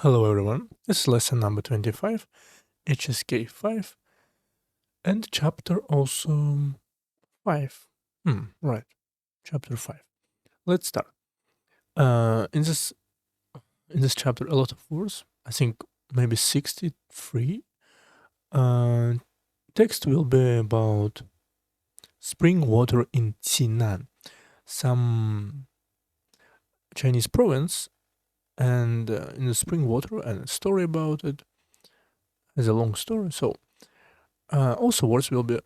Hello everyone, this is lesson number 25, HSK 5, and chapter also 5. Right, chapter 5. Let's start. In this chapter, a lot of words, I think maybe 63. Text will be about spring water in Qinnan, some Chinese province, and in the spring water, and a story about it. It's a long story, so also words will be,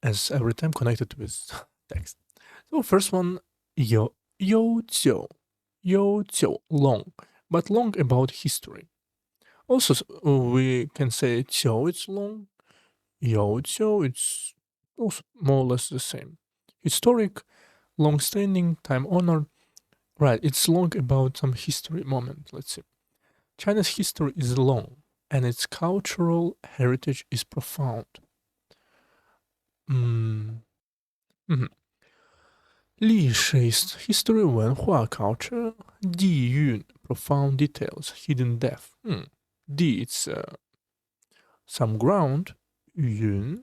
as every time, connected with text. So first one, yo jiu, long, but long about history. Also, we can say jiu it's long, jiu it's also more or less the same. Historic, long-standing, time-honored. Right, it's long about some history moment. Let's see. China's history is long, and its cultural heritage is profound. Mm. Mhm. 历史 is history, 文化 culture, 地蕴 profound details, hidden depth. D it's some ground, 云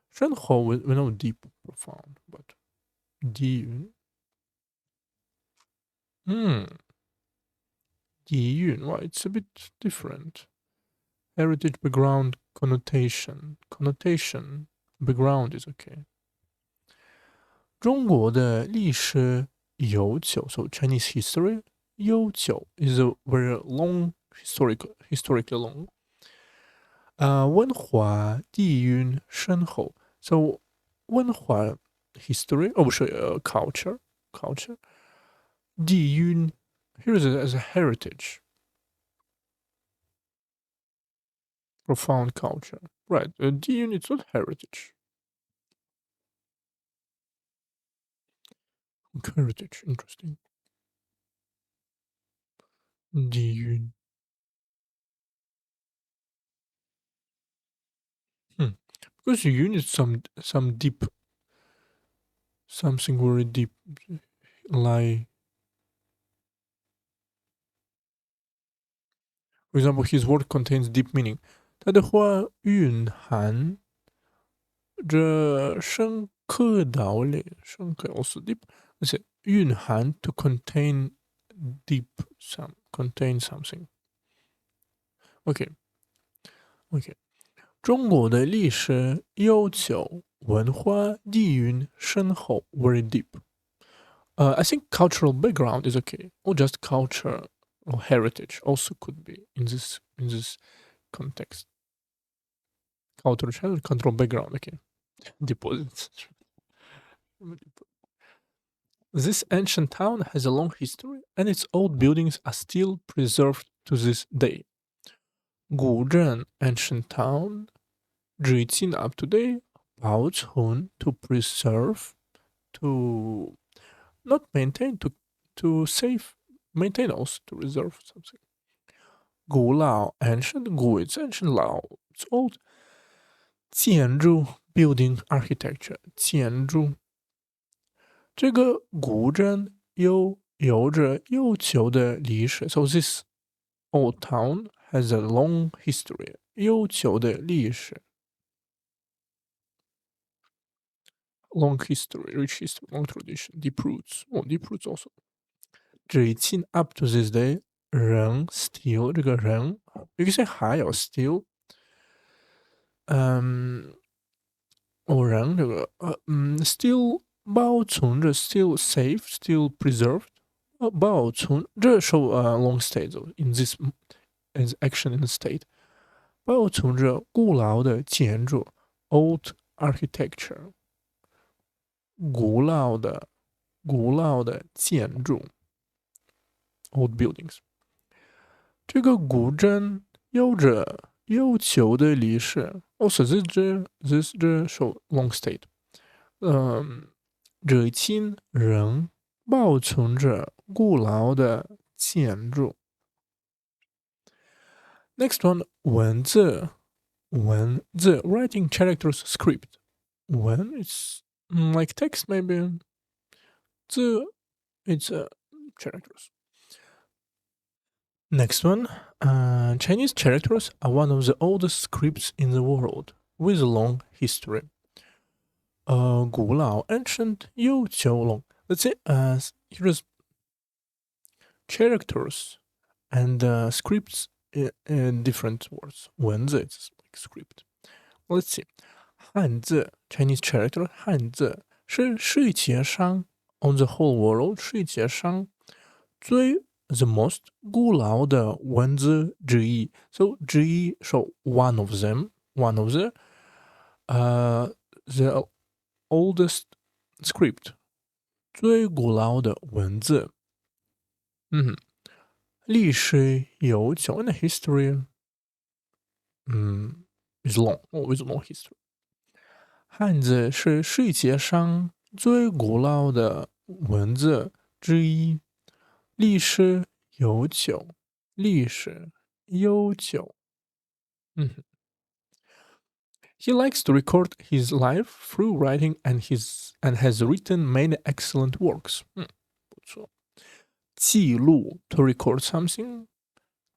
深厚 we know deep, profound, but 地蕴 地蕴 well, it's a bit different. Heritage, background, connotation, background is okay. 中国的历史悠久 so Chinese history 悠久 is a very long historically long. 文化底蕴深厚 so 文化 history culture 底蕴 here is as a heritage, profound culture, right? 底蕴 it's not heritage. Heritage, interesting. 底蕴 because yun is some deep, something very deep, like for example his word contains deep meaning. 它的话蕴含着深刻道理，深刻 also deep，而且蕴含 to contain deep contain something. OK， 中国的历史悠久，文化底蕴深厚 very deep. I think cultural background is okay, or just culture or heritage also could be in this context. Cultural background, okay. Deposits. This ancient town has a long history, and its old buildings are still preserved to this day. Guzhen, ancient town, 至今 up to date, 保存 to preserve, to not maintain, to save, maintain also to reserve something. 古老 ancient, 古 it's ancient, 老 it's old. 建筑 building architecture, 建筑。这个古镇有着悠久的历史 so this old town has a long history, 悠久的历史 long history, rich history, long tradition, deep roots, deep roots also. 至今 up to this day, 人 still 这个人 you can say 还有 still 人这个still 保存着 still safe, still preserved, 保存这 show long state in this as action in the state. 保存着古老的建筑 old architecture. 古老的建筑 old buildings. 这个古镇有着悠久的历史 also this show long state. 这群人保存着古老的建筑 Next one, 文字 writing characters script. 文 it's like text maybe. 字 it's characters. Next one. Chinese characters are one of the oldest scripts in the world, with a long history. 古老 ancient 悠久 long. Let's say here's characters and scripts in different words. 文字 is like script. Let's see. 汉字 Chinese character 汉字是世界上 on the whole world 世界上最 the most 古老的文字之一。So 之一 so one of them, one of the oldest script 最古老的文字。历史悠久 and history is long, with long history. 汉字是世界上最古老的文字之一，历史悠久，历史悠久。He likes to record his life through writing and has written many excellent works. 不错。记录 to record something.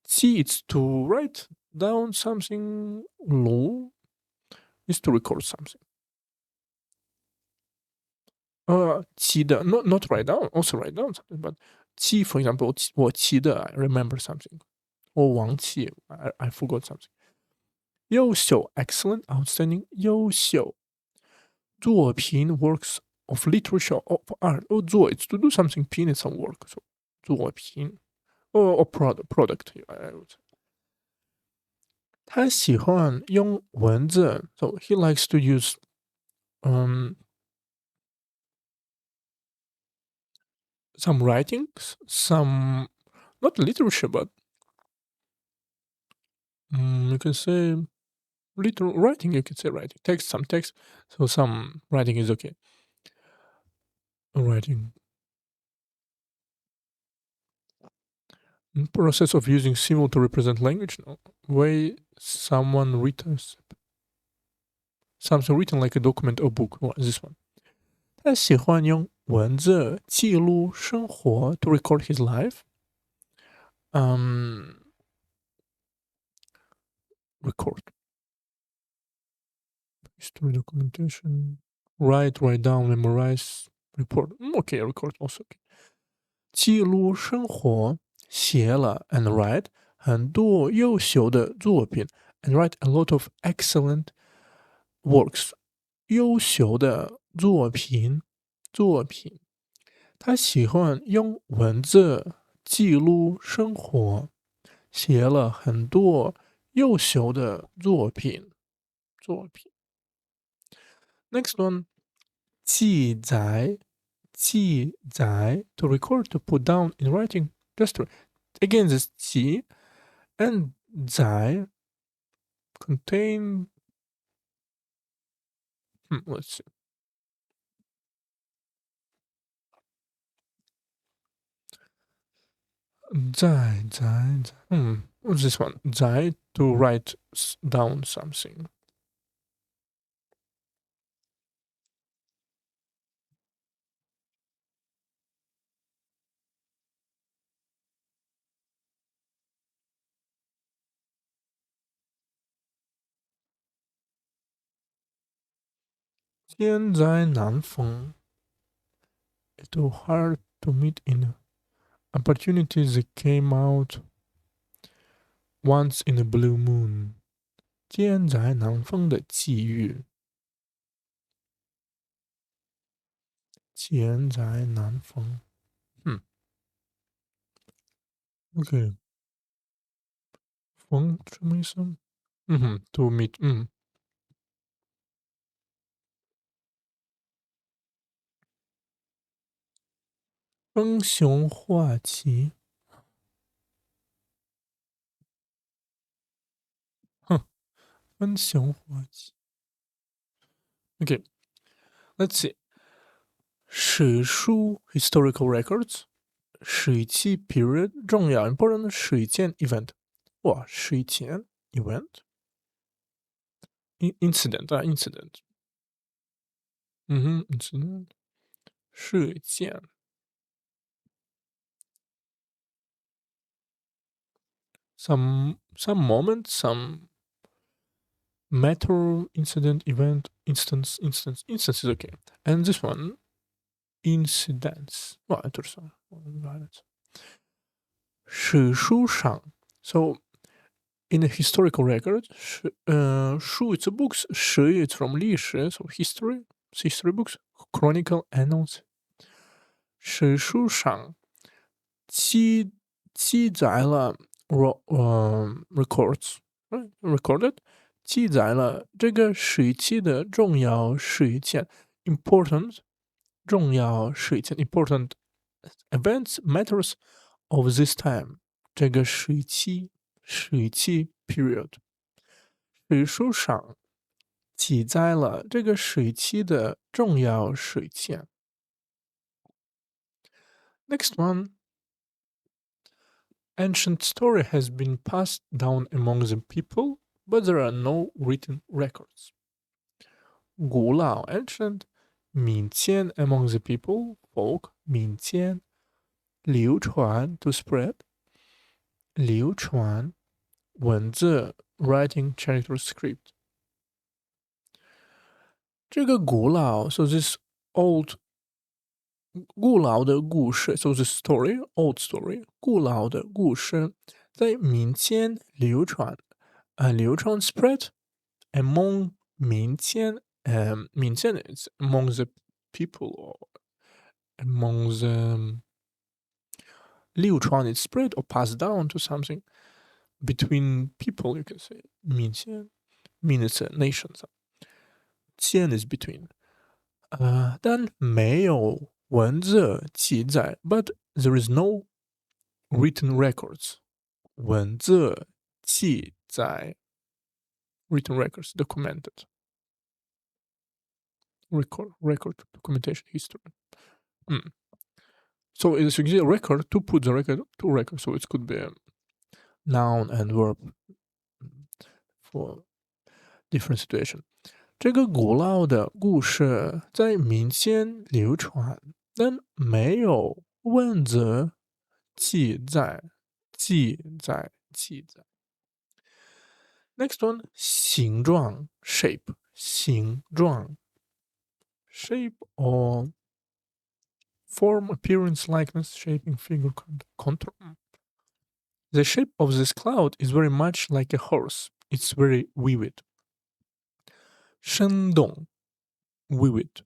记 it's to write down something. 录 is to record something. 记得 not write down, also write down something, but 记 for example 我记得 I remember something. 我忘记 I forgot something. 优秀 excellent, outstanding, 优秀作品 works of literature of art. 做 it's to do something, 品 is some work. So 作品 or product. I would say. 他喜欢用文字 so he likes to use some writings, some not literature, but you can say little writing. You can say writing text, some text. So some writing is okay. Writing process of using symbol to represent language. No. Way someone written something written like a document or book. Or this one. 他喜欢用文字记录生活 to record his life. Record history documentation. Write down, memorize, report. Okay, record also. Okay. 记录生活写了 and write 很多优秀的作品 and write a lot of excellent works. 优秀的作品，他喜欢用文字记录生活，写了很多优秀的作品。Next one，记载 to record to put down in writing just to, again this 记 and 载 contain let's see. What's this one? 载 to write down something. 天在南风 It was hard to meet in opportunities that came out once in a blue moon. 天在南风的际遇，天在南风。OK，风什么意思？to meet，风雄化旗，风雄化旗。OK，let's see。史书 historical records，史期 period 重要 important 史件 event，哇，史件 event incident incident，incident 事件 some moment, some matter, incident, event, instance is okay. And this one, incidents. Well, interesting.史书上. So in a historical record, 书 it's a books, 史 it's from 历史, so history books, chronicle, annals. 史书上记载了 records, right? Recorded 记载了这个时期的重要事件 important 重要事件 important events matters of this time 这个时期 period 史书上记载了这个时期的重要事件。Next one. Ancient story has been passed down among the people, but there are no written records. 古老 ancient 民间 among the people, folk 民间流传 to spread 流传文字 writing character script 这个古老 so this old 古老的故事 so the story old story 古老的故事在民间流传流传 spread among 民间民间 is among the people or among the 流传 is spread or passed down to something between people you can say 民间 mean it's a nation 间 is between 但没有文字记载 but there is no written records 文字记载 written records documented record documentation history so as you can see record to put the record to record so it could be a noun and verb for different situation 这个古老的故事在民间流传但没有文字记载。Next one 形状 shape 形状 shape or form appearance likeness shaping figure contour The shape of this cloud is very much like a horse it's very vivid 生动 vivid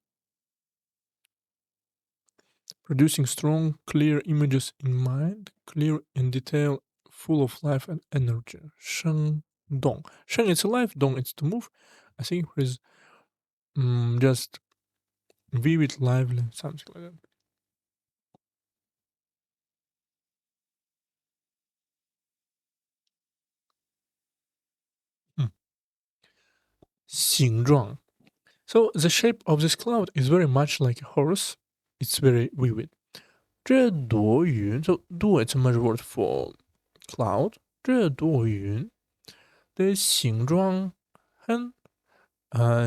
producing strong, clear images in mind, clear in detail, full of life and energy. 生动. Sheng it's alive, dong it's to move. I think it is just vivid, lively, something like that. 形状. So the shape of this cloud is very much like a horse. It's very vivid. 这朵云, so 朵 it's a much word for cloud. 这朵云的形状很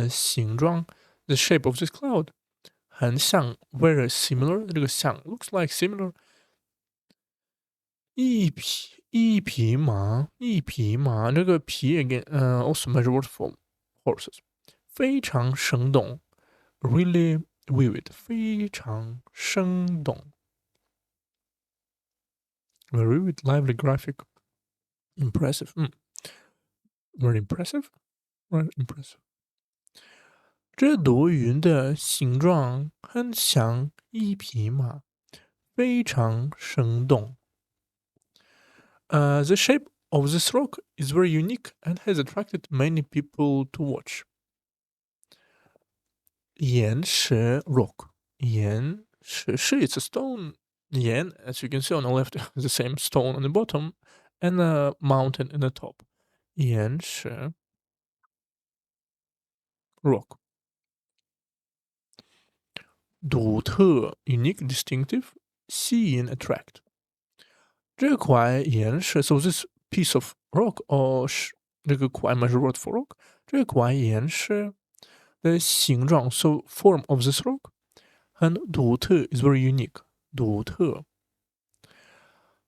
形状 the shape of this cloud 很像 very similar 这个像 looks like similar 一匹马这个匹 again also much word for horses 非常生动 really vivid 非常生动 very vivid lively graphic impressive very impressive right impressive 这朵云的形状很像一匹马非常生动 the shape of this rock is very unique and has attracted many people to watch 岩石 rock 岩石 it's a stone 岩 as you can see on the left the same stone on the bottom and a mountain in the top 岩石 rock 独特 unique distinctive 吸引 attract 这块岩石 so this piece of rock or 这个块 measure word for rock 这块岩石的形状 so form of this rock 很独特 is very unique 独特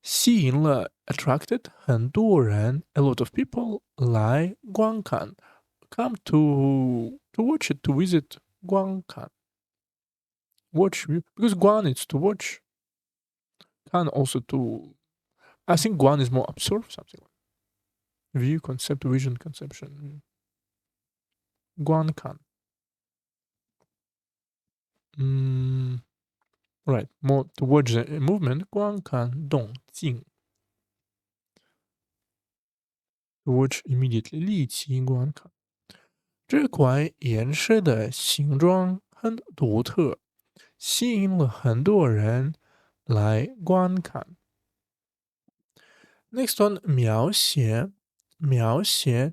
吸引了 attracted 很多人 a lot of people 来观看 come to watch it to visit 观看 watch because 观 is to watch can also to I think 观 is more observe something like view concept vision conception 观看 right more towards the movement 观看动静 to watch immediately 立即观看这款颜色的形状很独特，吸引了很多人来观看。Next one 描写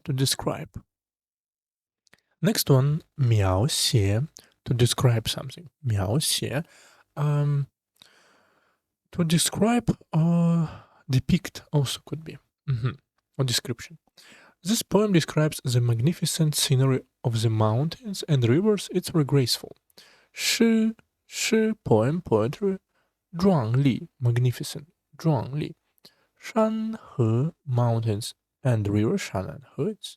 to describe. Next one 描写 to describe something 描写 to describe or depict also could be or description. This poem describes the magnificent scenery of the mountains and rivers. It's very graceful. 诗 poem poetry 壮丽 magnificent 壮丽山河 mountains and river 山 and 河 it's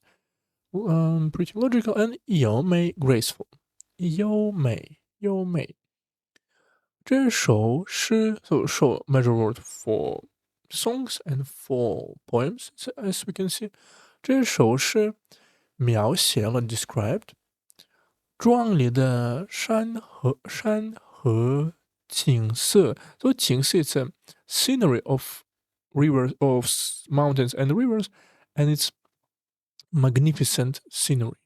pretty logical and 优美 graceful 优美这首诗 so measure word for songs and for poems as we can see 这首诗描写了 described 壮丽的山河景色 so 景色 it's a scenery of rivers of mountains and rivers and it's magnificent scenery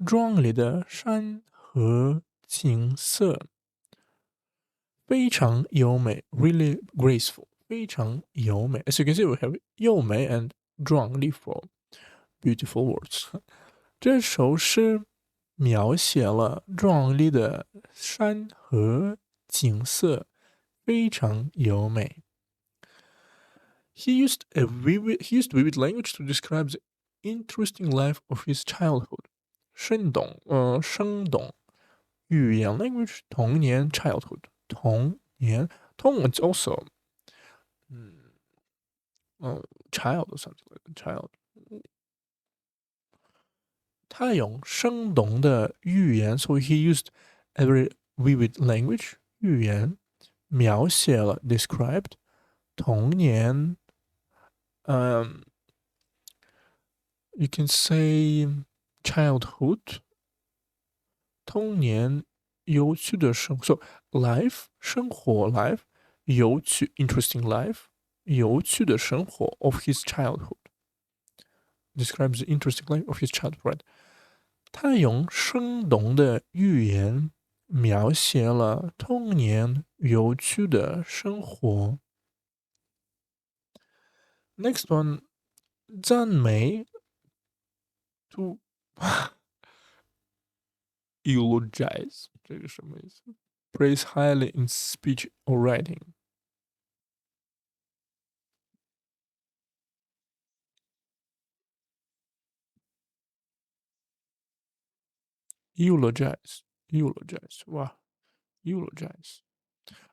壮丽的山河景色非常优美 really graceful 非常优美 as you can see we have 优美 and 壮丽 for beautiful words 这首诗描写了壮丽的山河景色，非常优美。He used vivid language to describe the interesting life of his childhood. 生动语言 language 童年 childhood 童年 Tong is also child or something like that, child. 他用生动的语言 so he used a very vivid language 语言描写了 described 童年you can say childhood 童年有趣的生活 so life 生活 life 有趣 interesting life 有趣的生活 of his childhood describes the interesting life of his childhood right 他用生动的语言描写了童年有趣的生活。Next one 赞美 to eulogize 这个什么意思 Praise highly in speech or writing. Eulogize. Wow. Eulogize.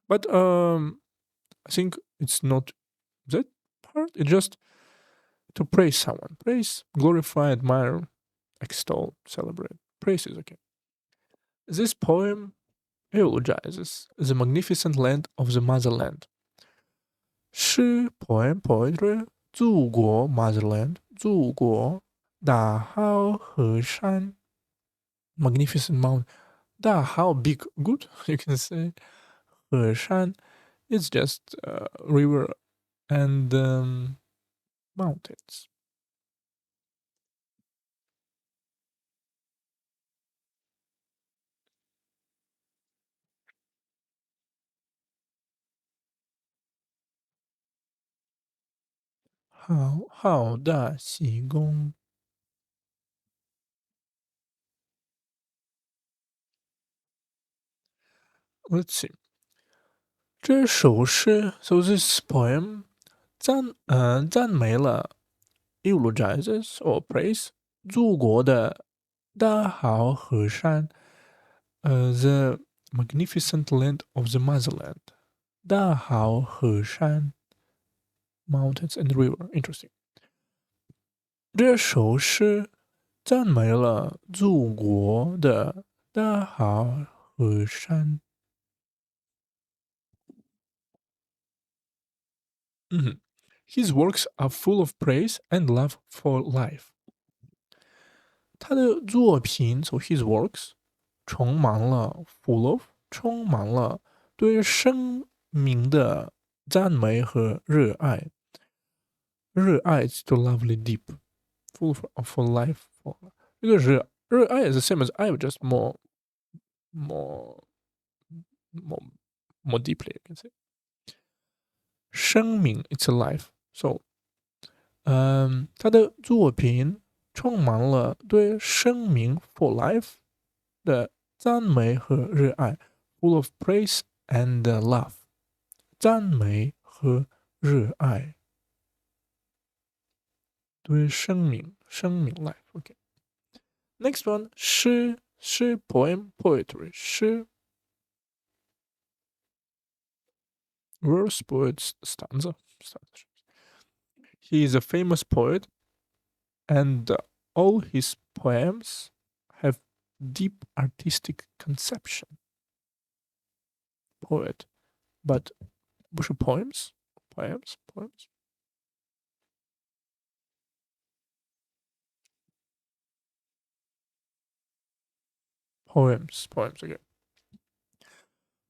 But I think it's not that part. It's just to praise someone. Praise, glorify, admire, extol, celebrate. Praise is okay. This poem eulogizes the magnificent land of the motherland. 诗 poem poetry 祖国 motherland 祖国大好河山 magnificent mountain 大好 big good you can say 河山 it's just river and mountains.好大喜功 Let's see. 这首诗 so this poem 赞美了 eulogizes or praise 祖国的大好河山 the magnificent land of the motherland 大好河山 mountains and river. Interesting. 这首诗赞美了祖国的大好河山。His works are full of praise and love for life. 他的作品，so his works 充满了 full of 充满了对生命的赞美和热爱。热爱 is to lovely deep, full for life for 这个热爱 is the same as I, just more more deeply, I can say. 生命 it's a life, so 他的作品充满了对生命 for life 的赞美和热爱 ，full of praise and love， 赞美和热爱对生命 life。OK， next one 诗 poem poetry 诗 verse poet stanza. He is a famous poet, and all his poems have deep artistic conception. Poet, but 不是 poems. Poems. Okay.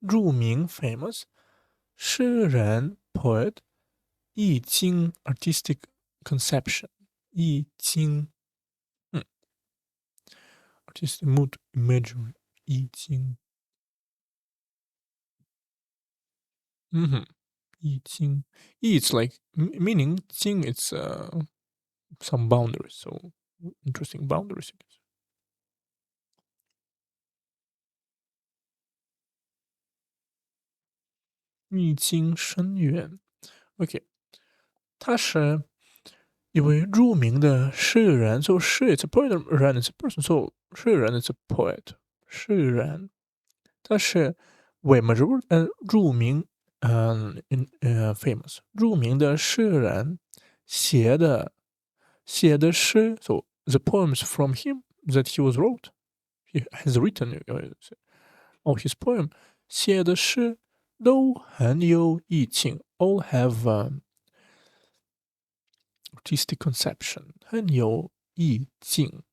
著名 famous 诗人 poet 易经 artistic conception 易经artistic mood imagery 易经易经 it's like meaning 经 it's some boundaries, so interesting boundaries. 易经深远 OK， 他是一位著名的诗人， so 诗 it's a poet, 人 it's a person, so 诗人 it's a poet， 诗人他是为什么著名famous 著名的诗人写的诗 so the poems from him that he has written all his poem 写的诗都很有意境 all have artistic conception 很有意境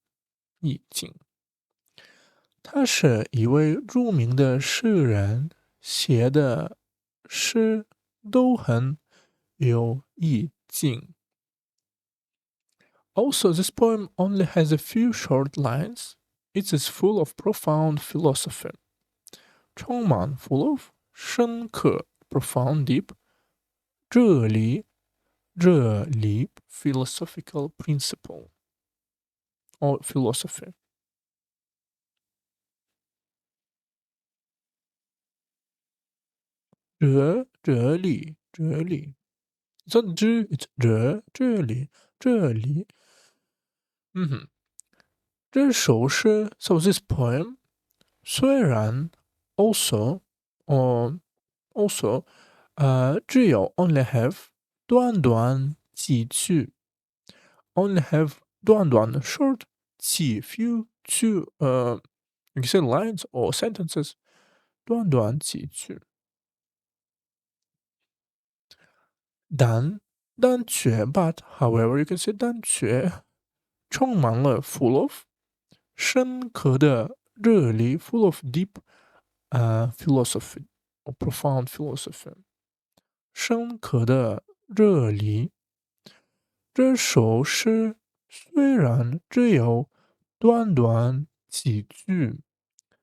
他是一位著名的诗人，写的诗都很有意境。Also, this poem only has a few short lines. It is full of profound philosophy. 充满 full of 深刻 profound deep 哲理 philosophical principle or philosophy. 哲理 It's not 知 it's 哲理这首诗 so this poem 虽然 also只有 only have 短几句 only have 短short 几 few two you can say lines or sentences 短几句但却 but however you can say 但却充满了 full of 深刻的热理 full of deep philosophy or profound philosophy 深刻的热理这首诗虽然只有短几句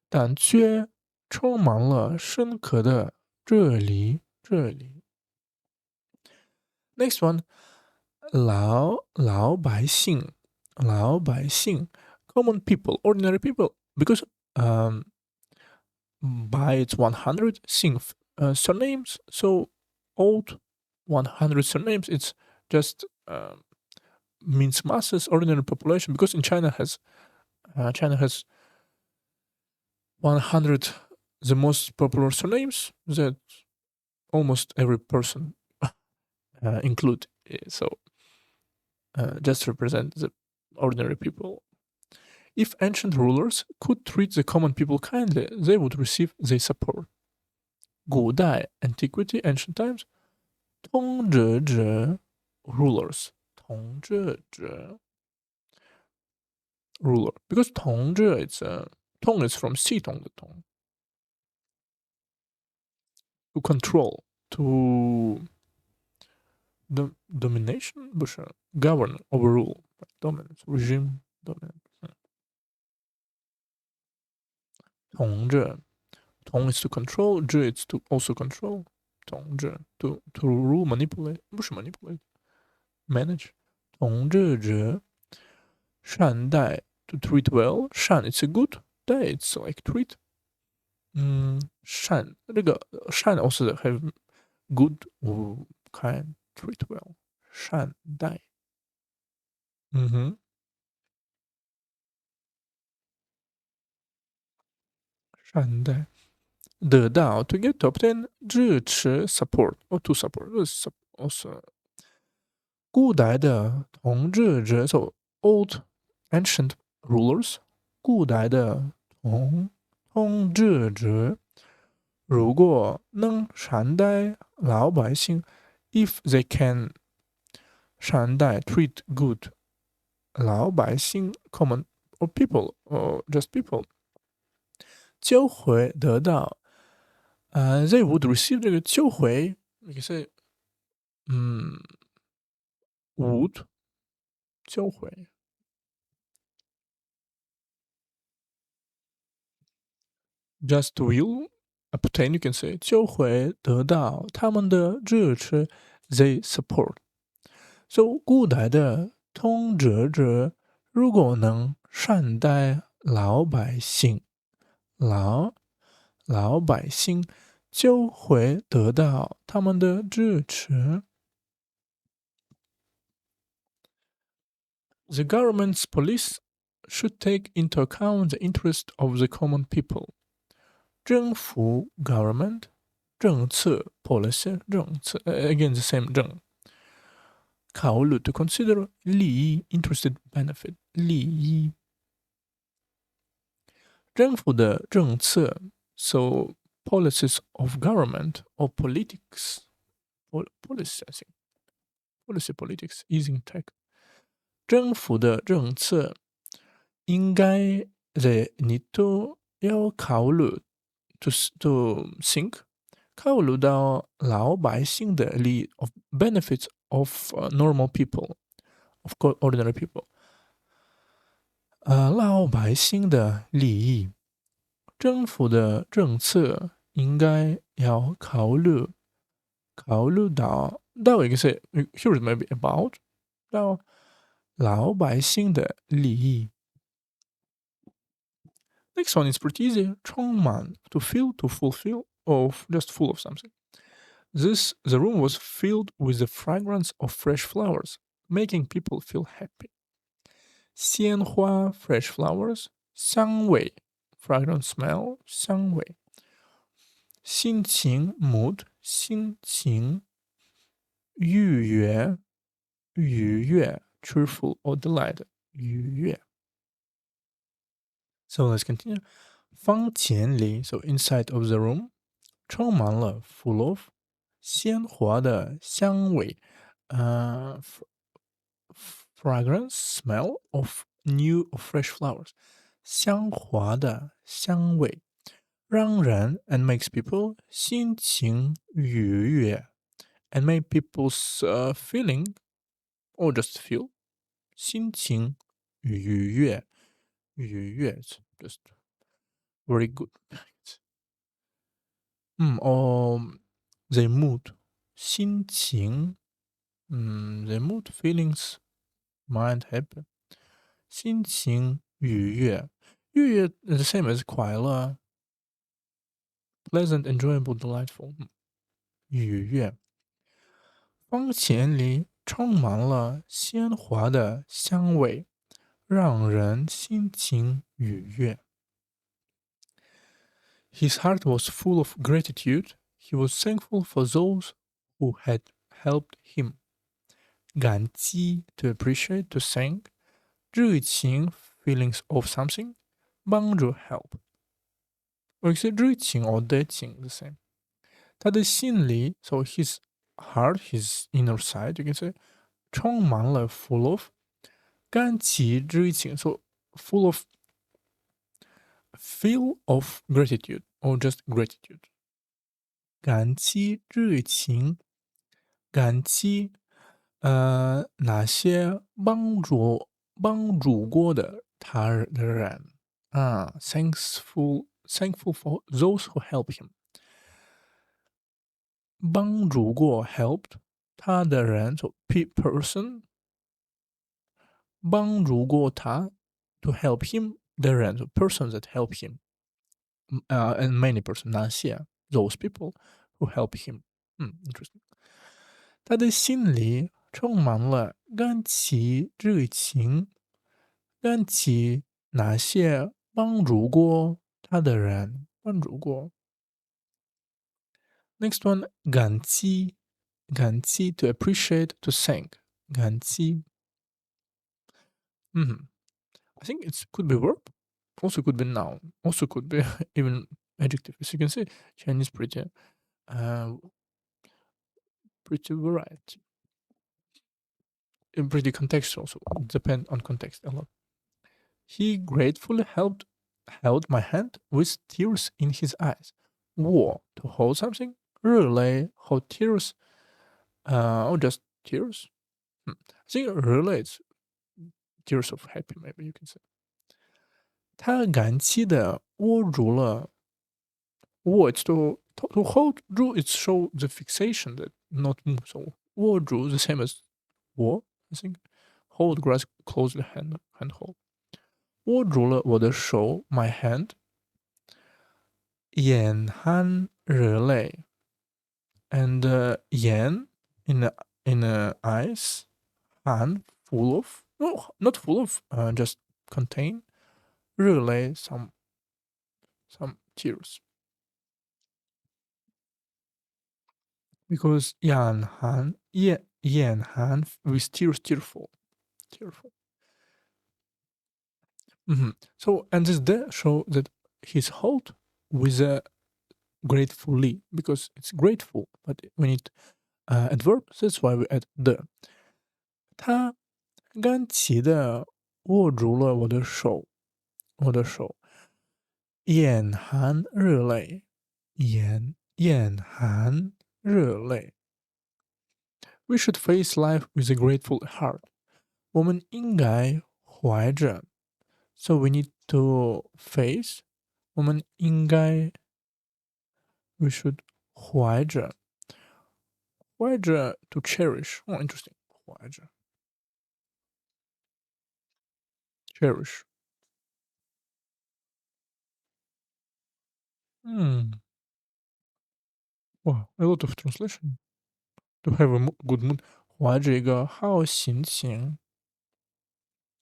但却充满了深刻的热理Next one 老百姓 common people, ordinary people, because by its 100 surnames, so old 100 surnames, it's just means masses, ordinary population, because in China has 100 the most popular surnames that almost every person include. So just represent the ordinary people. If ancient rulers could treat the common people kindly, they would receive their support. 古代 antiquity, ancient times, 统治者 rulers, 统治者 ruler, because 统治 it's 统 is from 系统的统 to control, to domination 不是 govern, overrule, dominance, regime, dominance. 统治 统 is to control, 治 is to also control, 统治 to rule, manipulate 不是 manipulate, manage. 统治者善待 to treat well, 善 it's a good, 待 it's like treat. 善这个善 also have good or kind, treat well. 善待。善待。得到 to get, to obtain, 支持 support or to support, also 古代的统治者 so old ancient rulers, 古代的统治者如果能善待老百姓 if they can 善待 treat good 老百姓 common or people or just people 就会得到they would receive 这个就会 we can say would 就会 just will obtain you can say 就会得到他们的支持 they support so 古代的统治者如果能善待老百姓老百姓就会得到他们的支持。The government's police should take into account the interest of the common people. 政府 government 政策 policy 政策 again the same 政考虑 to consider 利益 interested benefit 利益政府的政策 so policies of government or politics policy I think policy politics using tech 政府的政策应该 they need to 要考虑 to think 考虑到老百姓的利益 of benefits of normal people of ordinary people 老百姓的利益政府的政策应该要考虑到 we can say here maybe about 到老百姓的利益 Next one is pretty easy. 充满 to fill, to fulfill, of just full of something. The room was filled with the fragrance of fresh flowers, making people feel happy. 鲜花 fresh flowers, 香味 fragrant smell, 香味。心情 mood, 心情愉悦 cheerful or delight, 愉悦。So let's continue. 房间里 so inside of the room 充满了 full of 鲜花的香味fragrance smell of new or fresh flowers 香花的香味让人 and makes people 心情愉悦 and make people's feeling or just feel 心情愉悦just very good or the mood 心情the mood feelings mind happy 心情愉悦 the same as 快乐 pleasant enjoyable delightful 愉悦房间里充满了鲜花的香味让人心情愉悦 His heart was full of gratitude. He was thankful for those who had helped him. 感激 to appreciate, to thank. 热情 feelings of something. 帮助 help. Or you say 热情 or 热情 the same. 他的心里 so his heart, his inner side, you can say 充满了 full of. 感激热情 so full of feel of gratitude or just gratitude. 感激热情感激哪些帮助过的他的人啊，thankful for those who help him。帮助过 helped 他的人 so person，帮助过他 to help him 的人 so person that help him，and many person 那些 those people who help him。interesting。他的心里充满了感激热情，感激那些帮助过他的人，帮助过。Next one，感激，感激 to appreciate to thank，感激。I think it could be verb, also could be noun, also could be even adjective. As you can see, Chinese pretty variety. Pretty contextual, so depend on context a lot. He gratefully held my hand with tears in his eyes. 我 to hold something, 热泪 hold tears, or just tears. I think 热泪 is tears of happy, maybe you can say. 他感激的握住了 it's to hold 住 it's show the fixation that not move. So 握住 the same as 握 I think hold grasp closely hand hold. 握住了我的手 my hand， 眼含热泪 and 眼 in the eyes， 含 full of no not full of just contain 热泪 some tears because 眼含 with tears tearful. So and this there show that he's hold with a gratefully because it's grateful, but we need adverb. That's why we add the. 他感激的握住了我的手，眼含热泪，眼含热泪。We should face life with a grateful heart. 我们应该怀着 so we need to face. 我们应该 we should 怀着 to cherish. Oh, interesting. 怀着 cherish. Wow, a lot of translation. To have a good mood. 怀着一个好心情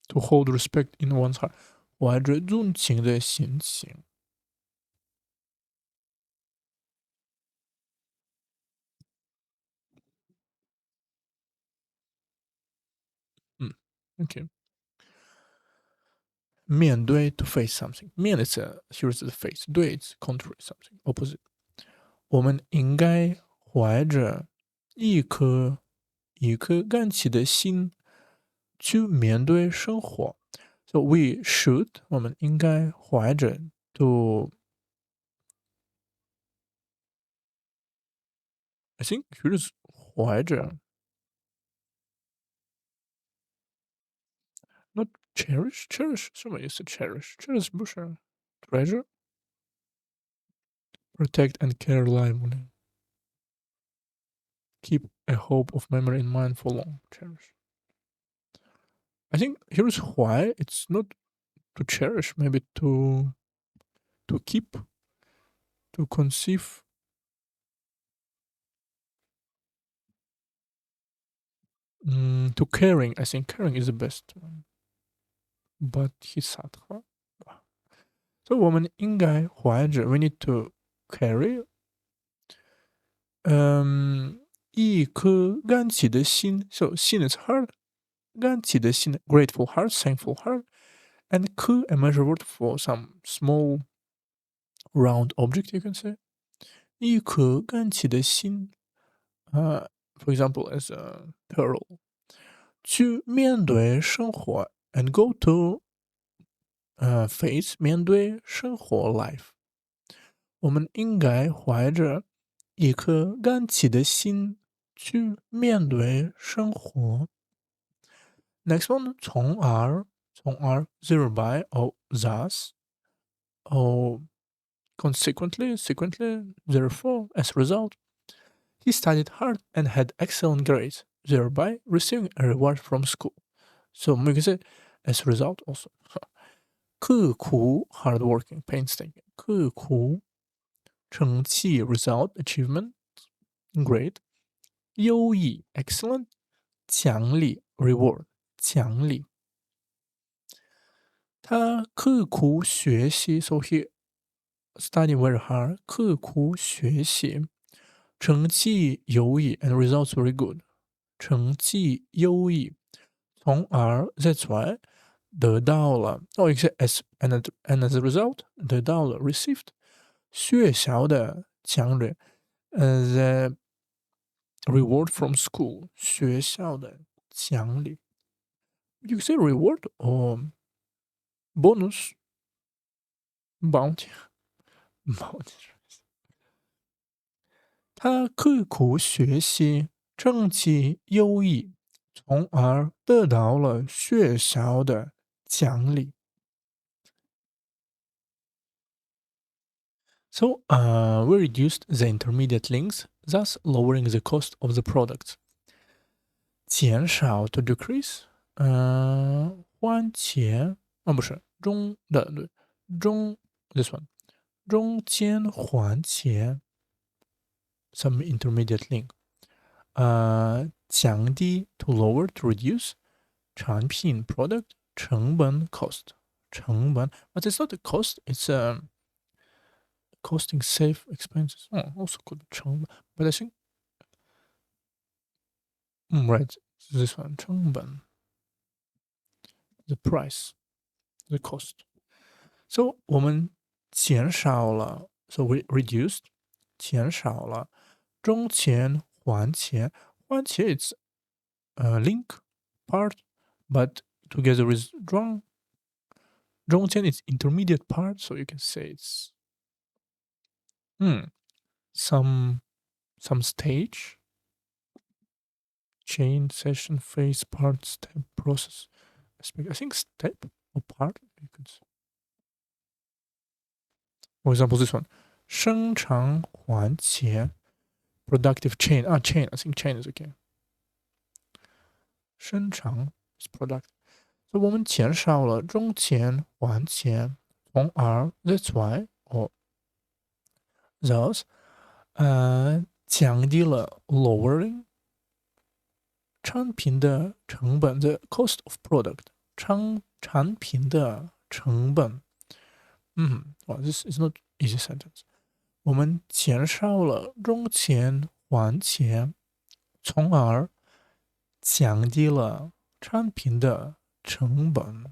to hold respect in one's heart. 怀着尊敬的心情。Okay. 面对 to face something. 面 is here's the face. 对 it's contrary something opposite. 我们应该怀着一颗感激的心去面对生活。So we should 我们应该怀着 to I think here's 怀着 not cherish 什么意思 cherish 不是 treasure protect and care lively keep a hope of memory in mind for long cherish. I think here's why it's not to cherish, maybe to keep, to conceive. To caring. I think caring is the best one. But he's sad. So 我们应该怀着 we need to carry 一颗甘起的心 so 心 is heart 甘起的心 grateful heart thankful heart and 颗 a measure word for some small round object you can say 一颗甘起的心for example as a pearl 去面对生活 and go to face 面对生活 life 我们应该怀着一颗甘起的心去面对生活。Next one 从而 thereby or thus or consequently therefore as a result he studied hard and had excellent grades thereby receiving a reward from school. So we can say as a result also 刻苦 hardworking painstaking 刻苦成绩 result achievement grade 优异 excellent 奖励 reward 奖励他刻苦学习 so he study very hard 刻苦学习成绩优异 and results very good 成绩优异从而 that's why 得到了 oh as and as a result 得到了 received 学校的奖励the reward from school 学校的奖励 you say reward or bonus bounty bounty 他刻苦学习成绩优异从而得到了学校的奖励 So, we reduced the intermediate links, thus lowering the cost of the products. 减少 to decrease, 还钱不是中的对中 this one 中间还钱 some intermediate link. 降低 to lower to reduce 产品 product 成本 cost 成本 but it's not a cost it's costing safe expenses also could be 成本 but I think right this one 成本 the price the cost so 我们减少了 so we reduced 减少了中钱还钱还钱 it's a link part but together with 中间 is intermediate part so you can say it's some stage chain session phase part step process I think step or part you could say. For example this one 生产还钱 productive chain chain I think chain is okay 生产 is product so 我们减少了中钱还钱从而 that's why or thus 降低了 lowering 产品的成本 the cost of product 产品的成本well, this is not easy sentence 我们减少了中钱还钱从而降低了产品的成本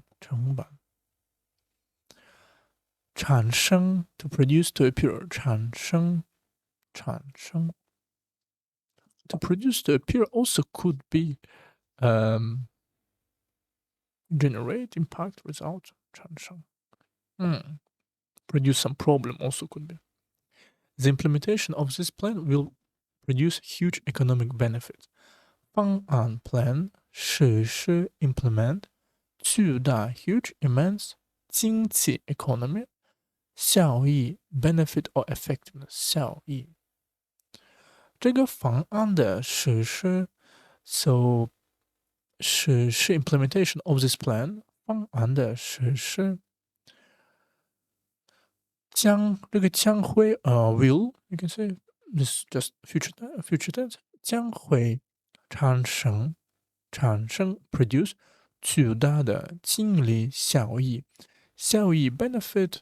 产生 to produce to appear 产生 to produce to appear also could be generate impact result 产生produce some problem also could be the implementation of this plan will produce huge economic benefits 方案 plan 实施 implement 巨大 huge immense 经济 economy 效益 benefit or effectiveness 效益这个方案的实施 so 实施 implementation of this plan 方案的实施将会will you can say this is just future tense 将会产生 produce 巨大的经济效益 benefit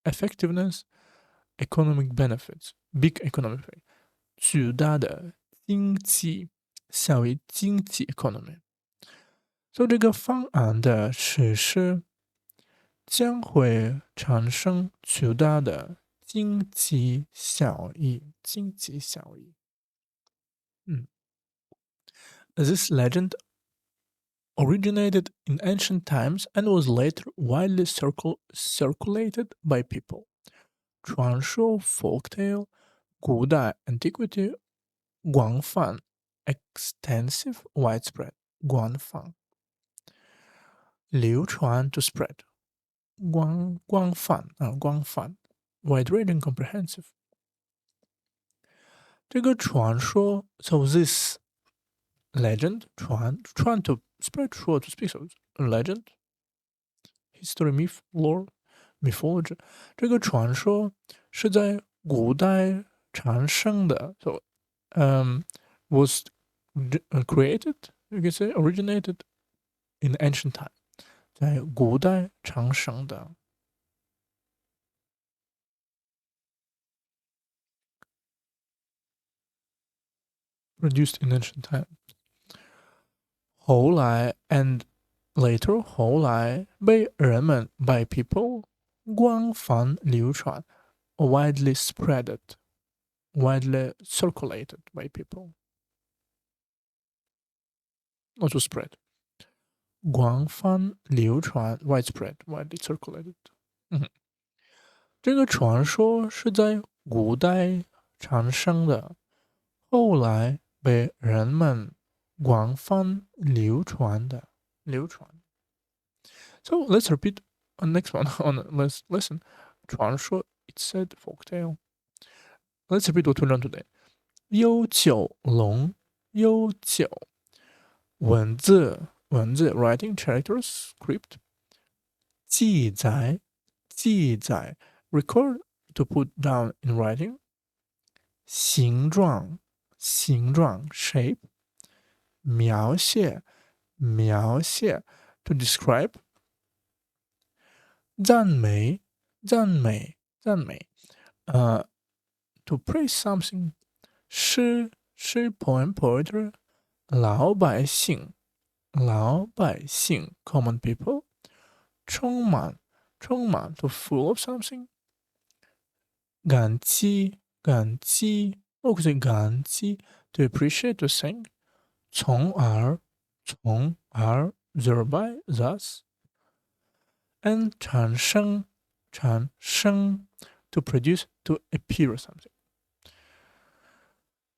effectiveness economic benefits big economic 巨大的经济效益经济 economy。所以这个方案的实施将会产生巨大的经济效益。经济效益。This legend originated in ancient times and was later widely circulated by people. 传说 folktale 古代 antiquity 广泛 extensive widespread 广泛流传 to spread 广泛 wide ranging comprehensive 这个传说 so this legend 传 to spread 说 to speak so legend history myth lore mythology 这个传说是在古代产生的 so was created you can say originated in ancient time 在古代产生的 produced in ancient time 后来 and later 后来被人们 by people 广泛流传 widely spreaded widely circulated by people also spread 广泛流传 widespread widely circulated 这个传说是在古代产生的后来被人们广泛流传的流传 So let's repeat on next one on let's listen 传说 it said folktale Let's repeat what we learned today 悠久龙悠久文字 writing characters script 记载 record to put down in writing 形状 shape 描写 to describe 赞美 to praise something 诗 poem poetry 老百姓 common people 充满 to full of something 感激 感激 to appreciate to sing 从而 thereby thus and 产生 to produce to appear something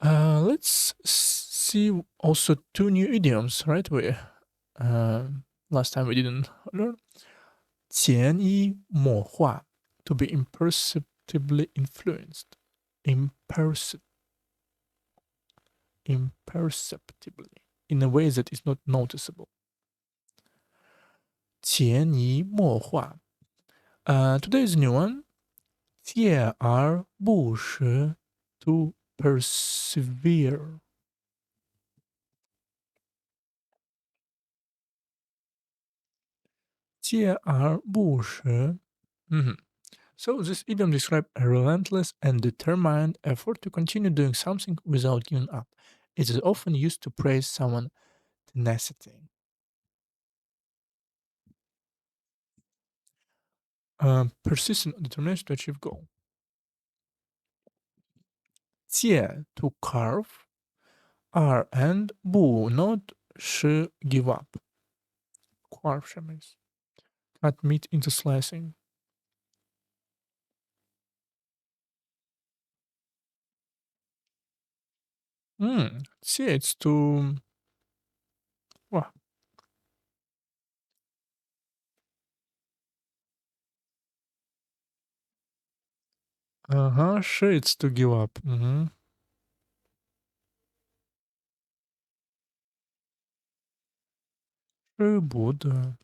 let's see also two new idioms right we last time we didn't learn 潜移默化 to be imperceptibly influenced imperceptibly in a way that is not noticeable 潜移默化 today's new one 锲而不舍 to persevere 锲而不舍 So this idiom describes a relentless and determined effort to continue doing something without giving up. It is often used to praise someone's tenacity. Persistent determination to achieve goal. 借 to carve, 二 and 不 not 是 give up. Carve 什么意思 Cut meat into slicing. 借 it's to 哇是 it's to give up. 舍不得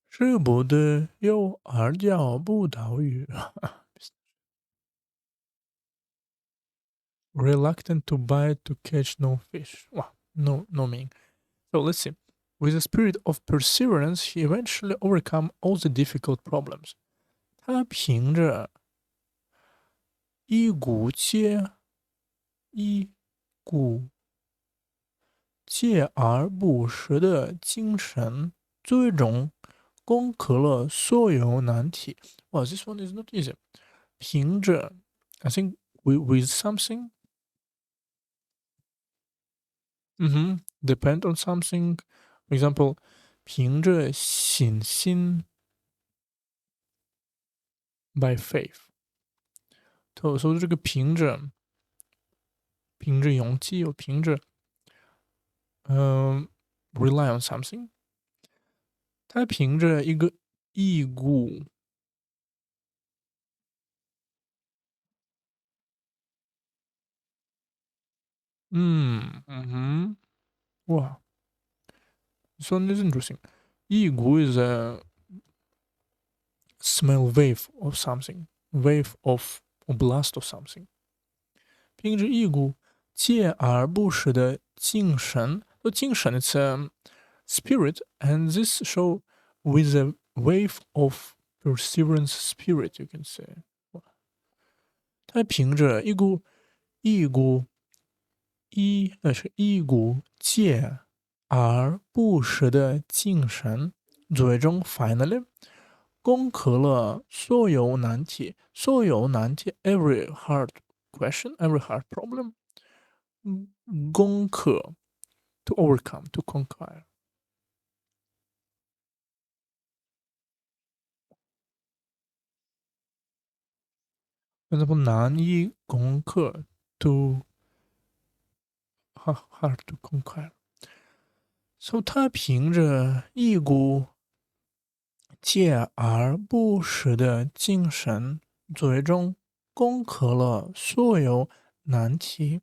舍不得有二脚不到鱼 Reluctant to bite to catch no fish. Wow, no meaning. So let's see. With a spirit of perseverance, he eventually overcome all the difficult problems. 他凭着一股接一股锲而不舍的精神，最终攻克了所有难题。Wow, this one is not easy. 凭着 I think with something. Depend on something. For example, 凭着信心 by faith. 所以这个凭着勇气，又凭着rely on something. 他凭着一股哇 so this is interesting. 一股 is a small wave of something, wave of or blast of something. 凭着一股锲而不舍的精神，精神 it's a spirit, and this show with a wave of perseverance spirit, you can say. 他凭着一股锲而不舍的精神，最终 finally 攻克了所有难题。every hard question, every hard problem. 攻克 to overcome, to conquer. 为什么难以攻克 to hard to conquer? So 他凭着一股锲而不舍的精神，最终攻克了所有难题。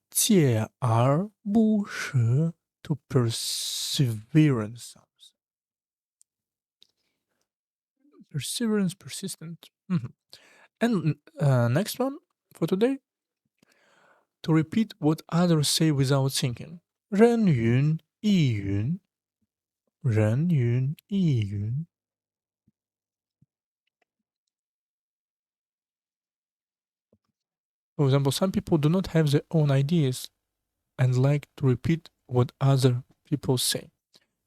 锲而不舍 to perseverance. Perseverance, persistent. And next one for today, to repeat what others say without thinking. 人云亦云，人云亦云。For example, some people do not have their own ideas and like to repeat what other people say.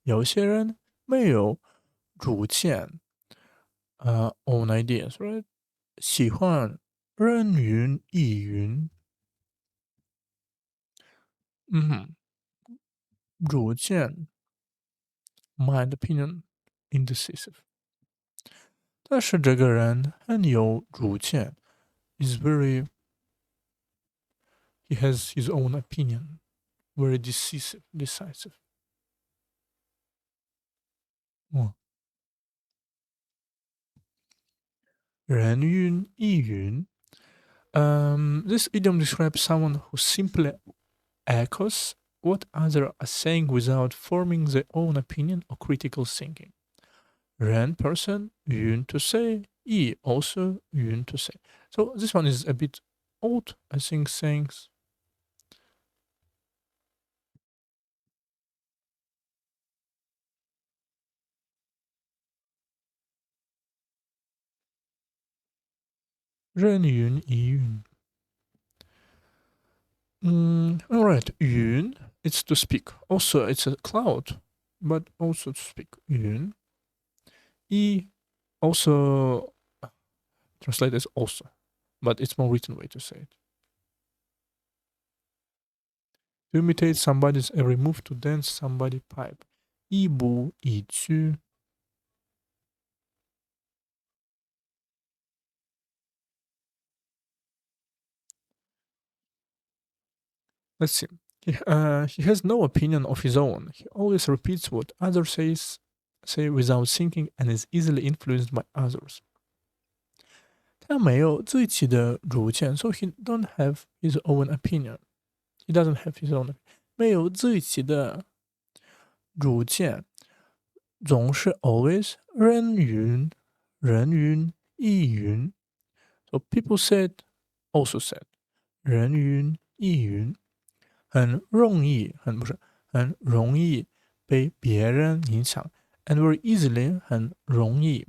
有些人没有主见，own ideas, right? 喜欢人云亦云。主见 mind opinion indecisive. 但是这个人很有主见 is very he has his own opinion, very decisive. 人云亦云 this idiom describes someone who simply echoes what others are saying without forming their own opinion or critical thinking. 人 person, 云 to say, 亦 also 云 to say. So this one is a bit old, I think, sayings. 人云亦云 alright, 云 it's to speak. Also, it's a cloud, but also to speak. 云 亦 also translate as also, but it's more written way to say it. To imitate somebody's every move, to dance somebody's pipe. 亦步亦趋 Let's see. He has no opinion of his own. He always repeats what others say without thinking and is easily influenced by others. 他没有自己的主见 so he don't have his own opinion. He doesn't have his own. 没有自己的主见，总是 always 人云亦云。So people said, also said. 人云亦云。很容易被别人影响 and very easily 很容易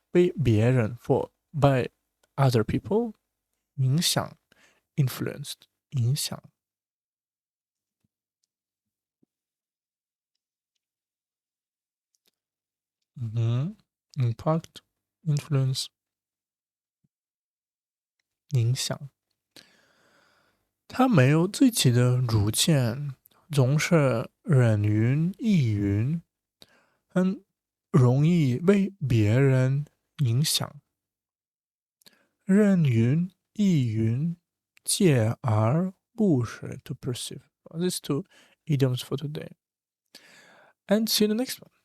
被别人 by other people 影响 influenced 影响。impact influence 影响。他没有自己的主见，总是人云亦云，很容易被别人影响。人云亦云，介而不实 to perceive. These two idioms for today. And see you in the next one.